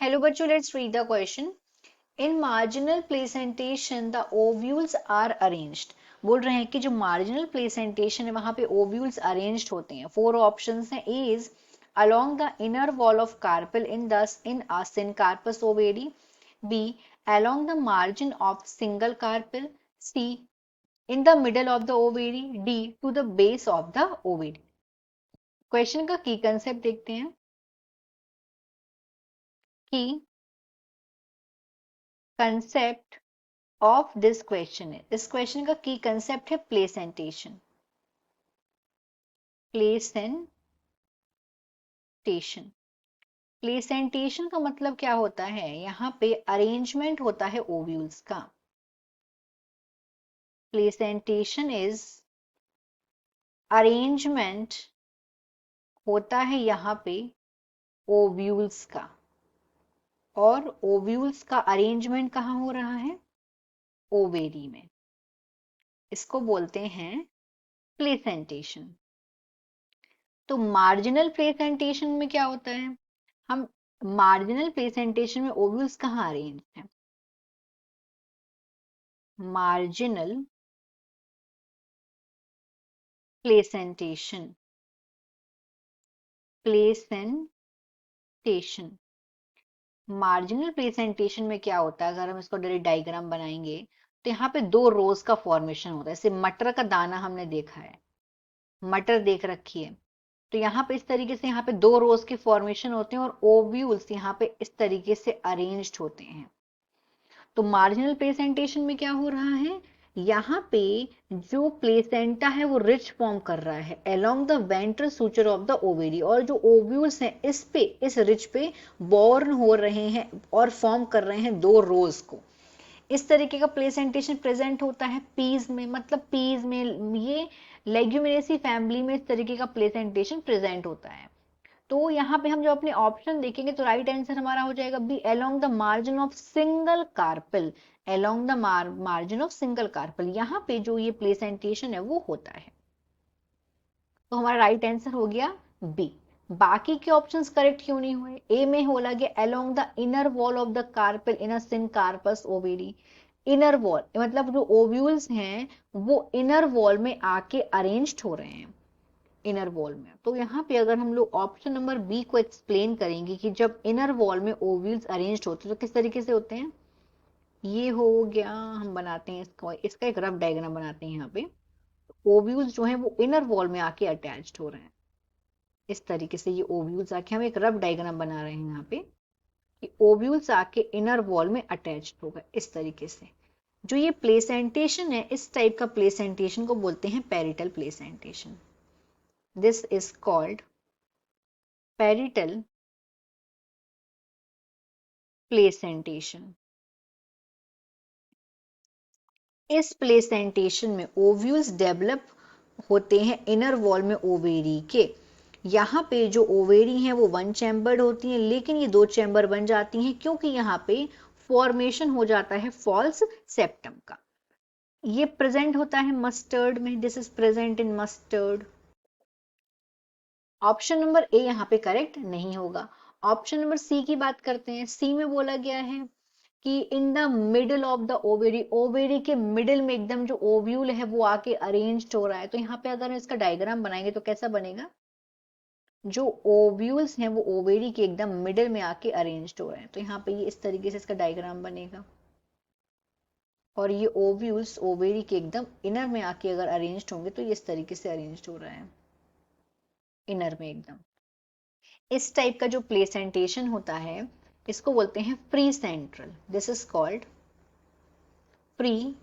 Hello बच्चों, let's read the question. In marginal placentation, the ovules are arranged. बोल रहे हैं कि जो marginal placentation है वहां पे ovules arranged होते हैं. Four options हैं. A is along the inner wall of carpel in a syncarpous ovary. B along the margin of single carpel. C in the middle of the ovary. D to the base of the ovary. Question का की concept देखते हैं कि concept of this question है. इस question का की concept है प्लेसेंटेशन. प्लेसेंटेशन प्लेसेंटेशन का मतलब क्या होता है? यहाँ पे अरेंजमेंट होता है ओव्यूल्स का. प्लेसेंटेशन इज अरेंजमेंट होता है यहाँ पे ओव्यूल्स का. और ओव्यूल्स का अरेंजमेंट कहाँ हो रहा है? ओवेरी में. इसको बोलते हैं प्लेसेंटेशन. तो मार्जिनल प्लेसेंटेशन में क्या होता है? हम मार्जिनल प्लेसेंटेशन में ओव्यूल्स कहाँ अरेंज है? मार्जिनल प्लेसेंटेशन मार्जिनल प्लेसेंटेशन में क्या होता है? अगर हम इसको डायरेक्ट डायग्राम बनाएंगे तो यहाँ पे दो रोज का फॉर्मेशन होता है. जैसे मटर का दाना हमने देखा है, मटर देख रखी है, तो यहाँ पे इस तरीके से यहाँ पे दो रोज के फॉर्मेशन होते हैं और ओव्यूल्स यहाँ पे इस तरीके से अरेंज्ड होते हैं. तो मार्जिनल प्लेसेंटेशन में क्या हो रहा है? यहाँ पे जो प्लेसेंटा है वो रिच फॉर्म कर रहा है along the ventral suture of the ovary, और जो ओव्यूल्स हैं इस रिच पे बॉर्न हो रहे हैं और फॉर्म कर रहे हैं दो रोज को. इस तरीके का प्लेसेंटेशन प्रेजेंट होता है पीज में. मतलब पीज में, ये लेग्यूमिनेसी फैमिली में इस तरीके का प्लेसेंटेशन प्रेजेंट होता है. तो यहाँ पे हम जब अपने ऑप्शन देखेंगे तो राइट आंसर हमारा हो जाएगा B along the margin of single carpel. Along the margin of single carpel, यहाँ पे जो ये प्लेसेंटेशन है वो होता है. तो हमारा राइट आंसर हो गया बी. बाकी के ऑप्शंस करेक्ट क्यों नहीं हुए? ए में बोला गया along the inner wall of the carpel in a syncarpous ovary. Inner wall मतलब जो ओव्यूल्स हैं वो इनर वॉल में आके अरेंज्ड हो रहे हैं इनर वॉल में. तो यहाँ पे अगर हम लोग ऑप्शन नंबर बी को एक्सप्लेन करेंगे कि जब इनर वॉल में ओव्यूल्स अरेंज्ड होते हैं तो किस तरीके से होते हैं. ये हो गया, हम बनाते हैं इसका एक रफ डायग्राम बनाते हैं. यहाँ पे ओव्यूल्स जो है वो इनर वॉल में आके अटैच्ड हो रहे हैं. इस तरीके से ये ओव्यूल्स आके, हम एक रफ डायग्राम बना रहे हैं यहाँ पे कि ओव्यूल्स आके इनर वॉल में अटैच्ड होगा इस तरीके से. जो ये प्लेसेंटेशन है, इस टाइप का प्लेसेंटेशन को बोलते हैं parietal placentation. This is called parietal placentation. इस प्लेसेंटेशन में ओव्यूल्स डेवलप होते हैं इनर वॉल में ओवेरी के. यहाँ पे जो ओवेरी हैं वो वन चैम्बर्ड होती हैं, लेकिन ये दो चैम्बर बन जाती हैं क्योंकि यहाँ पे फॉर्मेशन हो जाता है फॉल्स सेप्टम का. ये प्रेजेंट होता है मस्टर्ड में. This is present in mustard. Option number A यहाँ पे करेक्ट नहीं होगा. ऑप्शन नंबर सी की बात करते हैं. सी में बोला गया है कि in the middle of the ovary, ovary के मिडिल में एकदम जो ओव्यूल है वो आके अरेंज्ड हो रहा है. तो यहाँ पे अगर हम इसका डायग्राम बनाएंगे तो कैसा बनेगा? जो ओव्यूल्स हैं वो ओवेरी के एकदम मिडिल में आके अरेंज्ड हो रहे हैं. तो यहाँ पे ये इस तरीके से इसका डायग्राम बनेगा. और ये ओव्यूल्स ओवेरी के एकदम इनर में आके अगर अरेंज्ड होंगे तो ये इस तरीके से अरेंज्ड हो रहा है इनर में एकदम. इस टाइप का जो प्लेसेंटेशन होता है इसको बोलते हैं pre central. This is called pre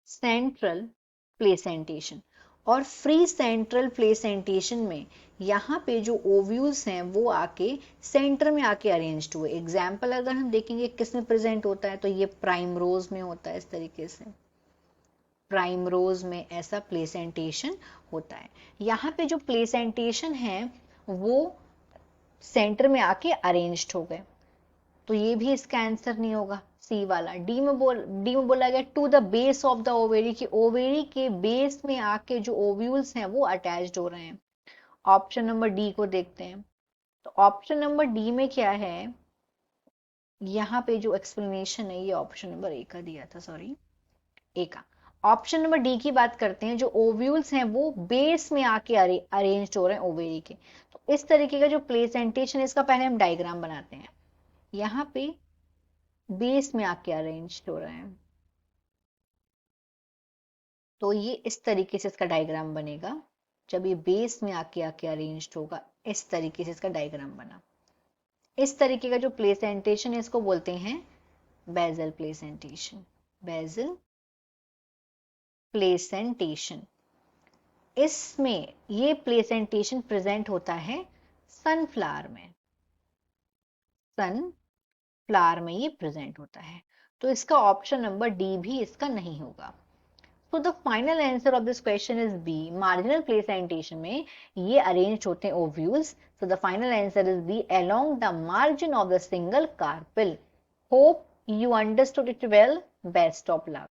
central placentation. और फ्री सेंट्रल प्लेसेंटेशन में यहाँ पे जो ओव्यूल्स हैं वो आके सेंटर में आके अरेंज्ड हुए. एग्जाम्पल अगर हम देखेंगे किस में प्रेजेंट होता है तो ये प्राइमरोज में होता है. इस तरीके से प्राइमरोज में ऐसा प्लेसेंटेशन होता है. यहाँ पे जो प्लेसेंटेशन है वो सेंटर में आके अरेंज्ड हो गए. तो ये भी इसका आंसर नहीं होगा सी वाला. डी में बोला गया to the base of the ovary, की ओवेरी के बेस में आके जो ओव्यूल्स हैं वो अटैच्ड हो रहे हैं. ऑप्शन नंबर डी को देखते हैं. तो ऑप्शन नंबर डी में क्या है, यहाँ पे जो एक्सप्लेनेशन है ये ऑप्शन नंबर ए का दिया था, सॉरी ए का। ऑप्शन नंबर डी की बात करते हैं, जो ओव्यूल्स हैं वो बेस में आके अरेंज हो रहे हैं ओवेरी के। तो इस तरीके का जो प्लेसेंटेशन है इसका पहले हम डायग्राम बनाते हैं। यहाँ पे बेस में आके अरेंज हो रहे हैं, तो ये इस तरीके से इसका डायग्राम बनेगा। जब ये बेस में आके आके अरेंज होगा, इस तरीके से इसका डायग्राम बना। इस तरीके का जो प्लेसेंटेशन है इसको बोलते हैं बेजल प्लेसेंटेशन। बेजल प्लेसेंटेशन, इसमें ये प्लेसेंटेशन प्रेजेंट होता है सनफ्लावर में। सनफ्लावर में ये प्रेजेंट होता है, तो इसका ऑप्शन नंबर डी भी इसका नहीं होगा। So the final answer of this question is B. Marginal placentation में ये arranged होते हैं ovules. So the final answer is B, along the margin of the single carpel. Hope you understood it well. Best of luck.